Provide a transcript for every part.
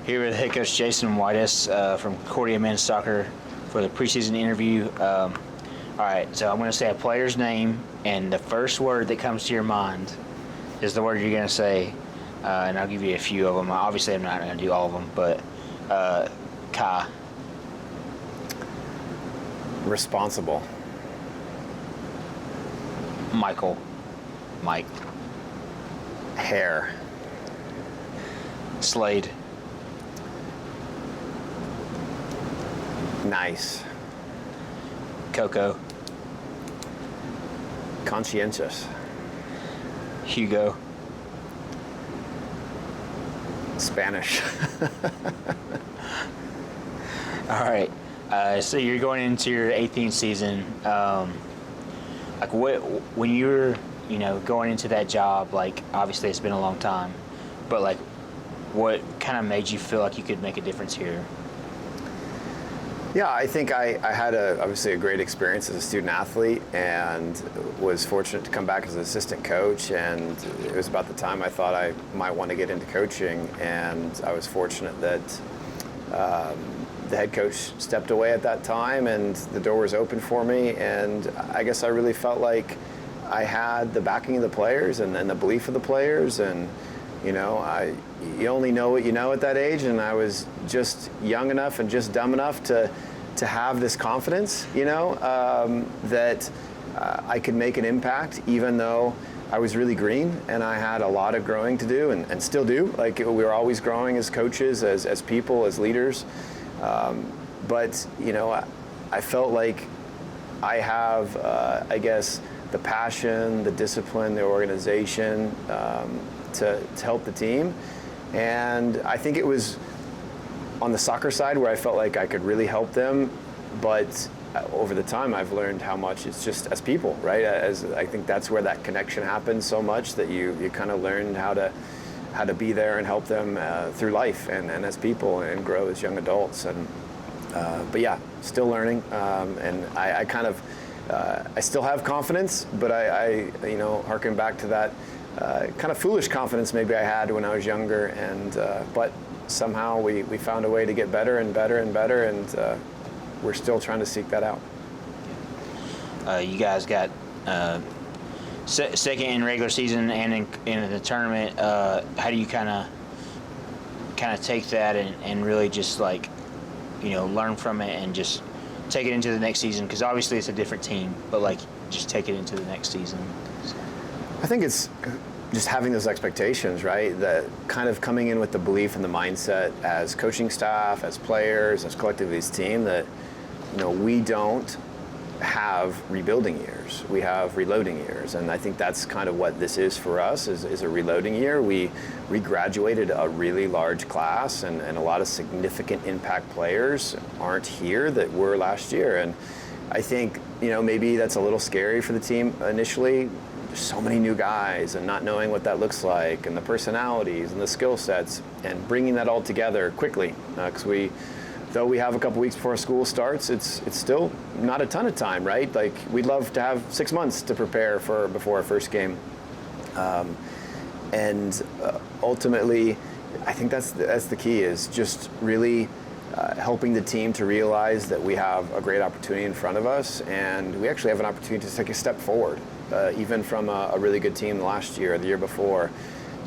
Here with head coach Jason Weides from Concordia Men's Soccer for the preseason interview. All right, so I'm going to say a player's name, and the first word that comes to your mind is the word you're going to say, and I'll give you a few of them. Obviously, I'm not going to do all of them, but Kai. Responsible. Michael. Mike. Hair. Slade. Nice. Coco. Conscientious. Hugo. Spanish. All right. So you're going into your 18th season. Like, when you're, going into that job, like, obviously it's been a long time, but like, what kind of made you feel like you could make a difference here? Yeah, I think I had obviously a great experience as a student athlete, and was fortunate to come back as an assistant coach, and it was about the time I thought I might want to get into coaching, and I was fortunate that the head coach stepped away at that time, and the door was open for me, and I guess I really felt like I had the backing of the players and the belief of the players, and you only know what you know at that age, and I was just young enough and just dumb enough to have this confidence, that I could make an impact, even though I was really green and I had a lot of growing to do, and still do. Like, we were always growing as coaches, as people, as leaders. But I felt like I have, I guess, the passion, the discipline, the organization to help the team. And I think it was on the soccer side where I felt like I could really help them. But over the time, I've learned how much it's just as people, right? As I think that's where that connection happens so much, that you kind of learn how to be there and help them through life and as people, and grow as young adults. And but yeah, still learning, and I kind of I still have confidence, but I harken back to that kind of foolish confidence maybe I had when I was younger, and but somehow we found a way to get better and better and better, and we're still trying to seek that out. You guys got second in regular season and in the tournament. How do you kind of take that and really just learn from it and just take it into the next season? Because obviously it's a different team, but just take it into the next season. I think it's just having those expectations, right? That kind of coming in with the belief and the mindset as coaching staff, as players, as collectively as team, that we don't have rebuilding years. We have reloading years, and I think that's kind of what this is for us, is a reloading year. We graduated a really large class, and a lot of significant impact players aren't here that were last year. And I think, maybe that's a little scary for the team initially. There's so many new guys, and not knowing what that looks like, and the personalities and the skill sets, and bringing that all together quickly, because though we have a couple weeks before school starts, it's still not a ton of time, right? Like, we'd love to have 6 months to prepare before our first game. And ultimately, I think that's the key, is just really helping the team to realize that we have a great opportunity in front of us, and we actually have an opportunity to take a step forward, even from a really good team last year or the year before.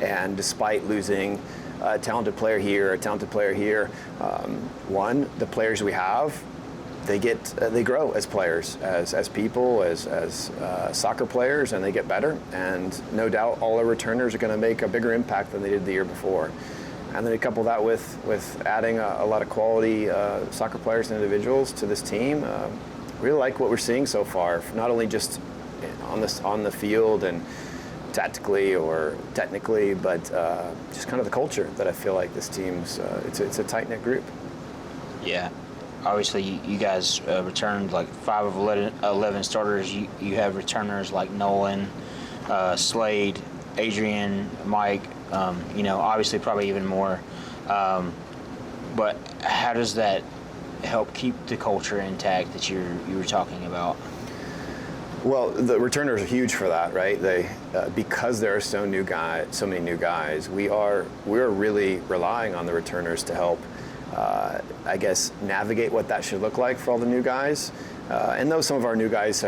And despite losing a talented player here, a talented player here, the players we have, they grow as players, as people, as soccer players, and they get better. And no doubt all our returners are going to make a bigger impact than they did the year before. And then you couple that with adding a lot of quality soccer players and individuals to this team. Really like what we're seeing so far, not only just on the field and tactically or technically, but just kind of the culture that I feel like this team's, it's a tight-knit group. Yeah. Obviously, you guys returned 5 of 11 starters. You have returners like Nolan, Slade, Adrian, Mike, obviously probably even more. But how does that help keep the culture intact that you were talking about? Well, the returners are huge for that, right? They because there are so many new guys, we're really relying on the returners to help, I guess, navigate what that should look like for all the new guys. And though some of our new guys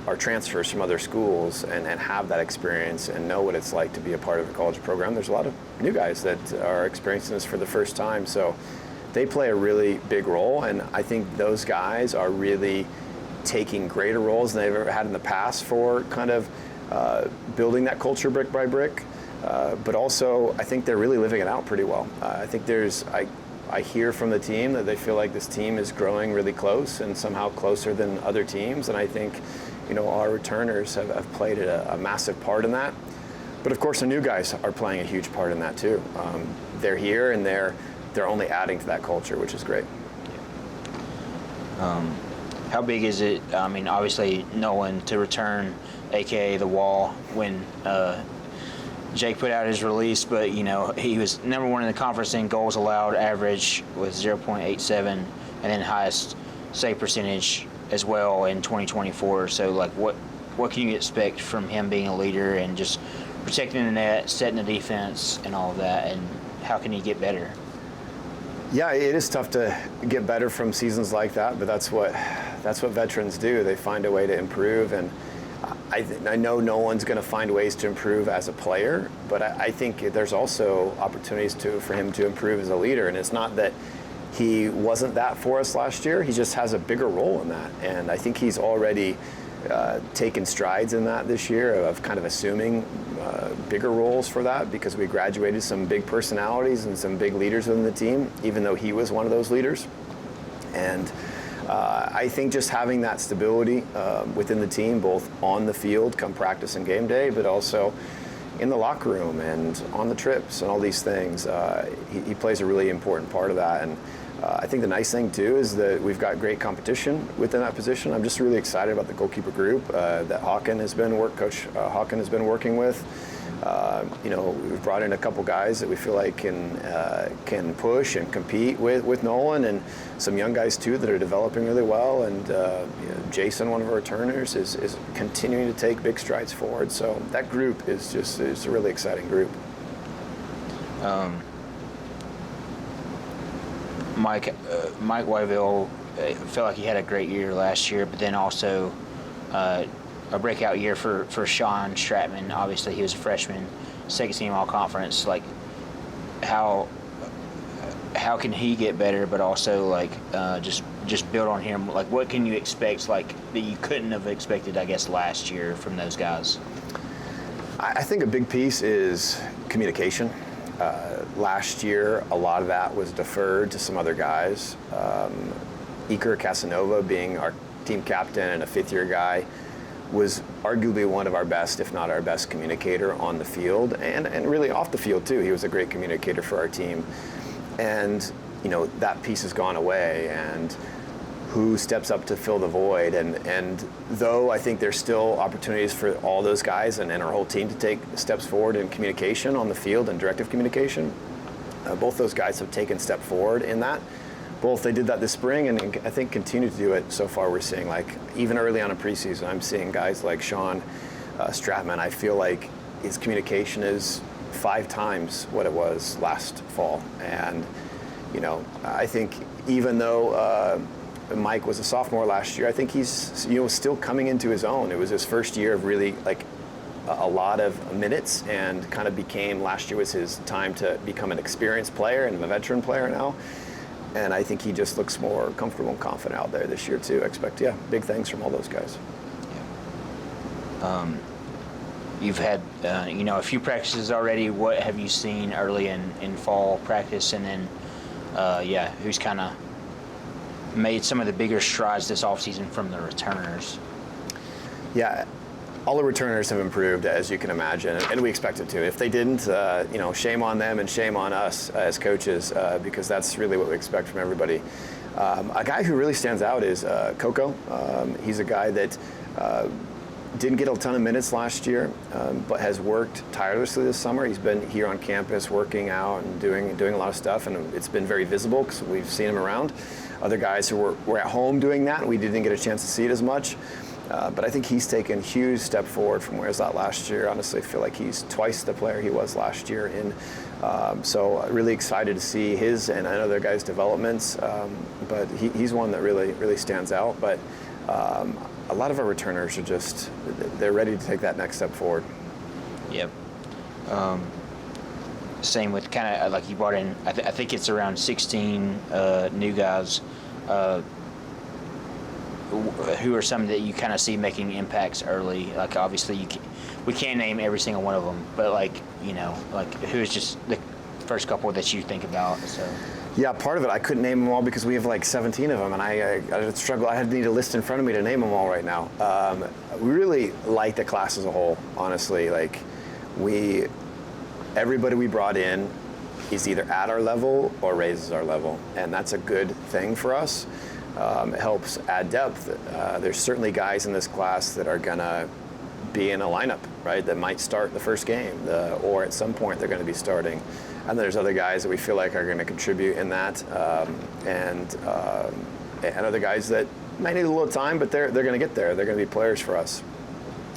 are transfers from other schools and have that experience and know what it's like to be a part of a college program, there's a lot of new guys that are experiencing this for the first time. So they play a really big role, and I think those guys are really taking greater roles than they've ever had in the past for kind of building that culture brick by brick. But also, I think they're really living it out pretty well. I think I hear from the team that they feel like this team is growing really close and somehow closer than other teams. And I think, our returners have played a massive part in that. But of course, the new guys are playing a huge part in that too. They're here and they're only adding to that culture, which is great. How big is it? I mean, obviously, Nolan to return, aka the Wall, when Jake put out his release, but he was number one in the conference in goals allowed average with 0.87, and then highest save percentage as well in 2024. So, what can you expect from him being a leader and just protecting the net, setting the defense, and all of that? And how can he get better? Yeah, it is tough to get better from seasons like that, but that's what veterans do. They find a way to improve, and I know no one's going to find ways to improve as a player, but I think there's also opportunities for him to improve as a leader. And it's not that he wasn't that for us last year; he just has a bigger role in that, and I think he's already taken strides in that this year of kind of assuming bigger roles for that, because we graduated some big personalities and some big leaders within the team, even though he was one of those leaders. And I think just having that stability within the team, both on the field come practice and game day, but also in the locker room and on the trips and all these things, he plays a really important part of that. And I think the nice thing too is that we've got great competition within that position. I'm just really excited about the goalkeeper group that Coach Hawken has been working with. We've brought in a couple guys that we feel like can push and compete with Nolan, and some young guys too that are developing really well. And Jason, one of our returners, is continuing to take big strides forward. So that group is a really exciting group. Mike Wyville felt like he had a great year last year, but then also a breakout year for Sean Stratman. Obviously, he was a freshman, second team all conference. How can he get better, but also just build on him? What can you expect that you couldn't have expected, I guess, last year from those guys? I think a big piece is communication. Last year, a lot of that was deferred to some other guys. Iker Casanova, being our team captain and a fifth-year guy, was arguably one of our best, if not our best, communicator on the field and really off the field too. He was a great communicator for our team. And that piece has gone away, and who steps up to fill the void? And though I think there's still opportunities for all those guys and our whole team to take steps forward in communication on the field and directive communication, both those guys have taken step forward in that. Both they did that this spring, and I think continue to do it so far. We're seeing, even early on in preseason, I'm seeing guys like Sean Stratman. I feel like his communication is 5 times what it was last fall. And, I think even though Mike was a sophomore last year, I think he's, still coming into his own. It was his first year of really, a lot of minutes, and kind of last year was his time to become an experienced player and a veteran player now. And I think he just looks more comfortable and confident out there this year too. I expect, big things from all those guys. Yeah. You've had, a few practices already. What have you seen early in fall practice? And then, who's kind of made some of the bigger strides this offseason from the returners? Yeah. All the returners have improved, as you can imagine, and we expect it to. If they didn't, shame on them and shame on us as coaches, because that's really what we expect from everybody. A guy who really stands out is Coco. He's a guy that didn't get a ton of minutes last year, but has worked tirelessly this summer. He's been here on campus working out and doing a lot of stuff, and it's been very visible because we've seen him around. Other guys who were at home doing that, and we didn't get a chance to see it as much. But I think he's taken a huge step forward from where he was at last year. Honestly, I feel like he's twice the player he was last year. So really excited to see his and other guys' developments. But he's one that really stands out. But a lot of our returners are they're ready to take that next step forward. Yep. Same with kind of like you brought in, I think it's around 16 new guys. Who are some that you kind of see making impacts early? Like obviously we can't name every single one of them, but like who's just the first couple that you think about? So. Yeah, part of it I couldn't name them all because we have like 17 of them, and I struggle. I need a list in front of me to name them all right now. We really like the class as a whole, honestly. Like everybody we brought in is either at our level or raises our level, and that's a good thing for us. It helps add depth. There's certainly guys in this class that are gonna be in a lineup, right? That might start the first game, or at some point they're going to be starting. And there's other guys that we feel like are going to contribute in that, and other guys that might need a little time, but they're going to get there. They're going to be players for us.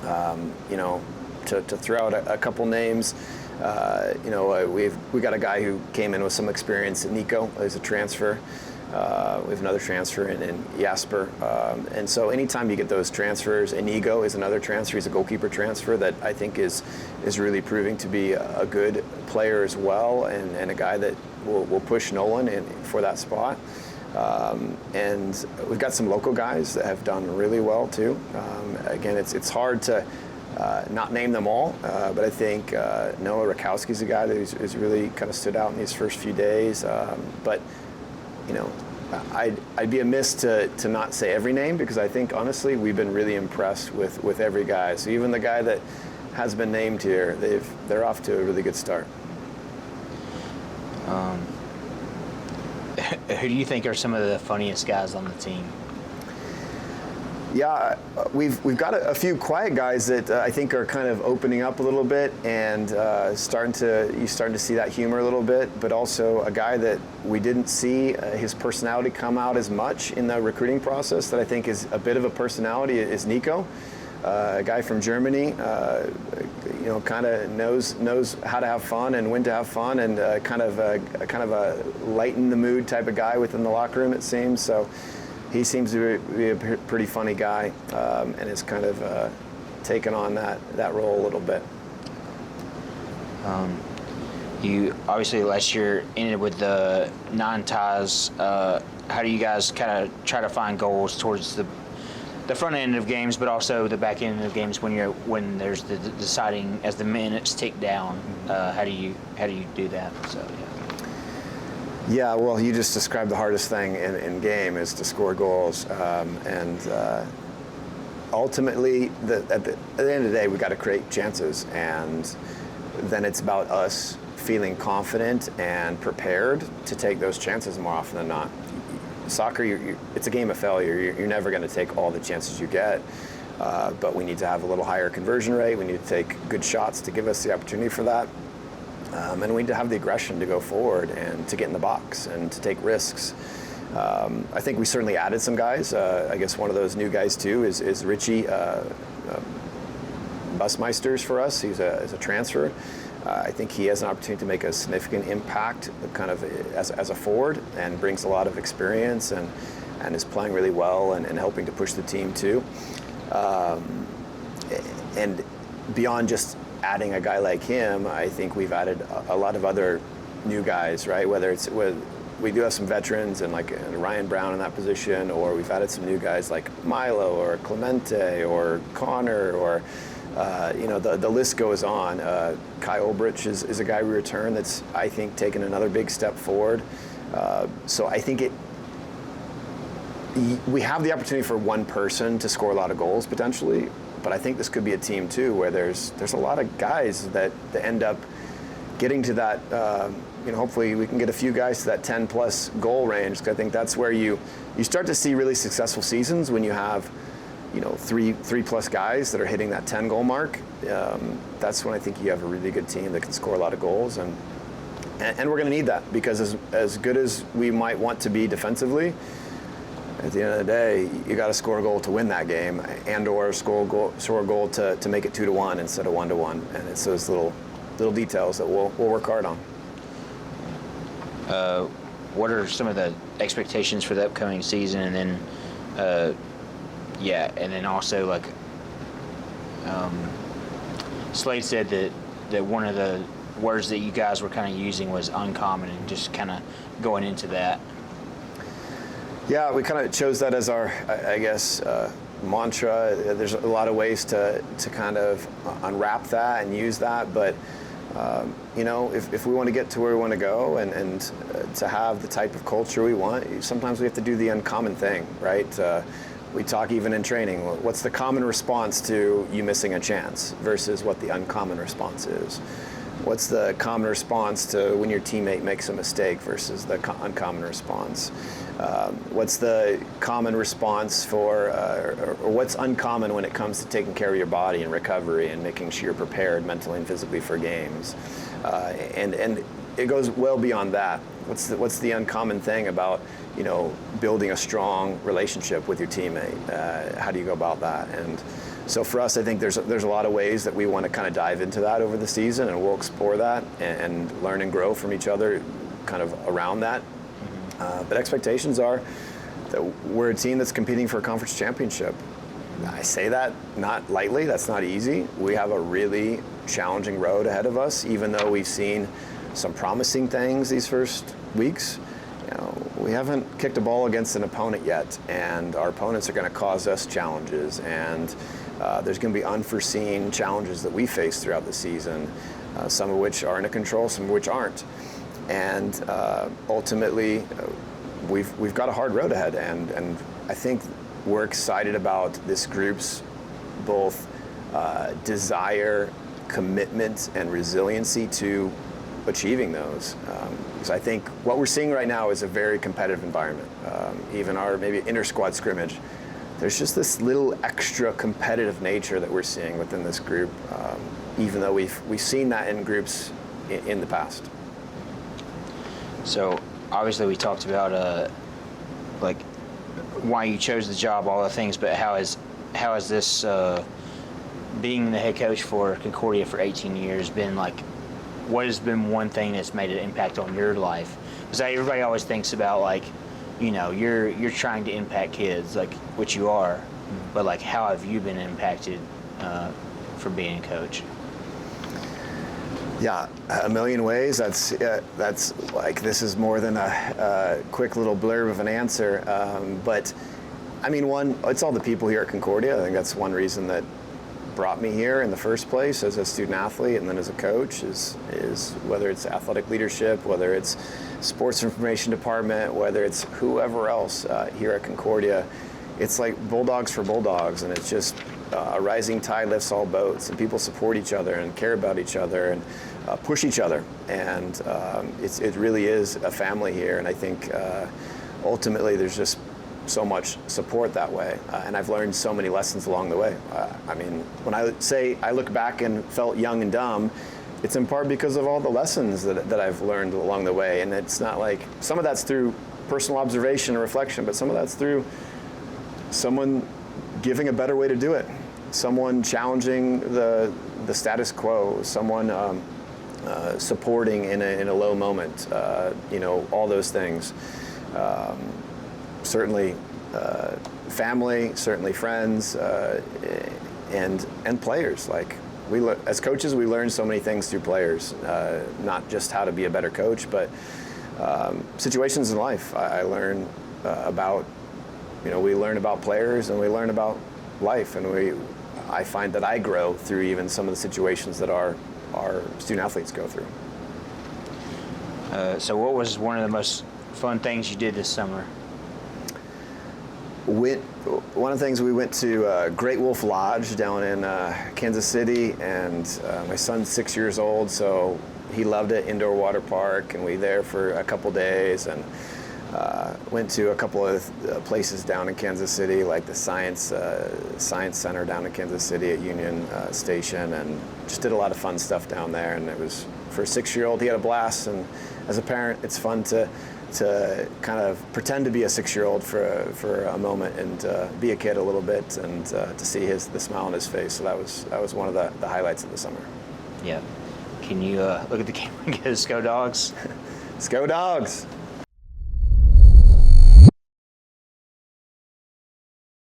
To throw out a couple names, we got a guy who came in with some experience. Nico is a transfer. We have another transfer in Jasper. And so anytime you get those transfers, Inigo is another transfer. He's a goalkeeper transfer that I think is really proving to be a good player as well, and a guy that will push Nolan for that spot. And we've got some local guys that have done really well too. Again, it's hard to not name them all, but I think Noah Rakowski's a guy that is really kind of stood out in these first few days. But I'd be amiss to not say every name, because I think honestly we've been really impressed with every guy. So even the guy that has been named here, they're off to a really good start. Who do you think are some of the funniest guys on the team? Yeah, we've got a few quiet guys that I think are kind of opening up a little bit, and you're starting to see that humor a little bit. But also a guy that we didn't see his personality come out as much in the recruiting process, that I think is a bit of a personality, is Nico, a guy from Germany. Kind of knows how to have fun and when to have fun, and kind of a lighten the mood type of guy within the locker room, it seems. So. He seems to be a pretty funny guy, and has kind of taken on that role a little bit. You obviously last year ended with the 9 ties. How do you guys kind of try to find goals towards the front end of games, but also the back end of games when there's the deciding as the minutes tick down? How do you do that? So yeah. Yeah, well, you just described the hardest thing in game is to score goals, and ultimately, at the end of the day, we got to create chances, and then it's about us feeling confident and prepared to take those chances more often than not. Soccer, it's a game of failure. You're never going to take all the chances you get, but we need to have a little higher conversion rate. We need to take good shots to give us the opportunity for that. And we need to have the aggression to go forward and to get in the box and to take risks. I think we certainly added some guys. I guess one of those new guys too is Richie Busmeisters for us. He's a transfer. I think he has an opportunity to make a significant impact kind of as a forward, and brings a lot of experience and is playing really well and helping to push the team too. And beyond just adding a guy like him, I think we've added a lot of other new guys, right? We do have some veterans and like Ryan Brown in that position, or we've added some new guys like Milo or Clemente or Connor, or the list goes on. Kai Olbrich is a guy we return that's, I think, taken another big step forward. So I think we have the opportunity for one person to score a lot of goals potentially. But I think this could be a team too, where there's a lot of guys that end up getting to that. Hopefully we can get a few guys to that 10+ goal range. Because I think that's where you start to see really successful seasons, when you have, 3+ guys that are hitting that 10 goal mark. That's when I think you have a really good team that can score a lot of goals, and we're going to need that, because as good as we might want to be defensively, at the end of the day, you got to score a goal to win that game, and/or score a goal to make it 2-1 instead of 1-1. And it's those little details that we'll work hard on. What are some of the expectations for the upcoming season, and then, and then also like, Slade said that one of the words that you guys were kind of using was uncommon, and just kind of going into that. Yeah, we kind of chose that as our, I guess, mantra. There's a lot of ways to kind of unwrap that and use that, but if we want to get to where we want to go and to have the type of culture we want, sometimes we have to do the uncommon thing, right? We talk even in training, what's the common response to you missing a chance versus what the uncommon response is? What's the common response to when your teammate makes a mistake versus the uncommon response? What's the common response for, or what's uncommon when it comes to taking care of your body and recovery and making sure you're prepared mentally and physically for games? And it goes well beyond that. What's the uncommon thing about, building a strong relationship with your teammate? How do you go about that? And so for us, I think there's a lot of ways that we want to kind of dive into that over the season, and we'll explore that and learn and grow from each other kind of around that. But expectations are that we're a team that's competing for a conference championship. I say that not lightly. That's not easy. We have a really challenging road ahead of us, even though we've seen some promising things these first weeks. We haven't kicked a ball against an opponent yet, and our opponents are going to cause us challenges, and there's going to be unforeseen challenges that we face throughout the season, some of which are under control, some of which aren't. And ultimately, we've got a hard road ahead, and I think we're excited about this group's both desire, commitment, and resiliency to achieving those. So I think what we're seeing right now is a very competitive environment. Even our maybe inter-squad scrimmage, there's just this little extra competitive nature that we're seeing within this group, even though we've seen that in groups in the past. So obviously we talked about like why you chose the job, all the things, but how is this being the head coach for Concordia for 18 years been like? What has been one thing that's made an impact on your life? Because everybody always thinks about like, you're trying to impact kids, like which you are, but like how have you been impacted from being a coach? Yeah, a million ways. That's like, this is more than a quick little blurb of an answer. But I mean, one, it's all the people here at Concordia. I think that's one reason that brought me here in the first place as a student athlete and then as a coach is whether it's athletic leadership, whether it's sports information department, whether it's whoever else here at Concordia. It's like Bulldogs for Bulldogs, and it's just a rising tide lifts all boats, and people support each other and care about each other and push each other, and it really is a family here. And I think ultimately there's just so much support that way, and I've learned so many lessons along the way. I mean, when I say I look back and felt young and dumb, it's in part because of all the lessons that I've learned along the way. And it's not like, some of that's through personal observation and reflection, but some of that's through someone giving a better way to do it, someone challenging the status quo, someone supporting in a low moment, all those things. Certainly family, certainly friends, and players. Like, as coaches, we learn so many things through players, not just how to be a better coach, but situations in life. I learn about, we learn about players and we learn about life, and I find that I grow through even some of the situations that our student athletes go through. So what was one of the most fun things you did this summer? One of the things, we went to Great Wolf Lodge down in Kansas City, and my son's 6 years old, so he loved it, indoor water park, and we were there for a couple days, and went to a couple of places down in Kansas City, like the Science Center down in Kansas City at Union Station, and just did a lot of fun stuff down there. And it was, for a 6-year-old, he had a blast, and as a parent, it's fun to to kind of pretend to be a 6-year-old for a moment and be a kid a little bit, and to see the smile on his face. So that was one of the highlights of the summer. Yeah. Can you look at the camera and get us, go Dogs? Let's go Dogs!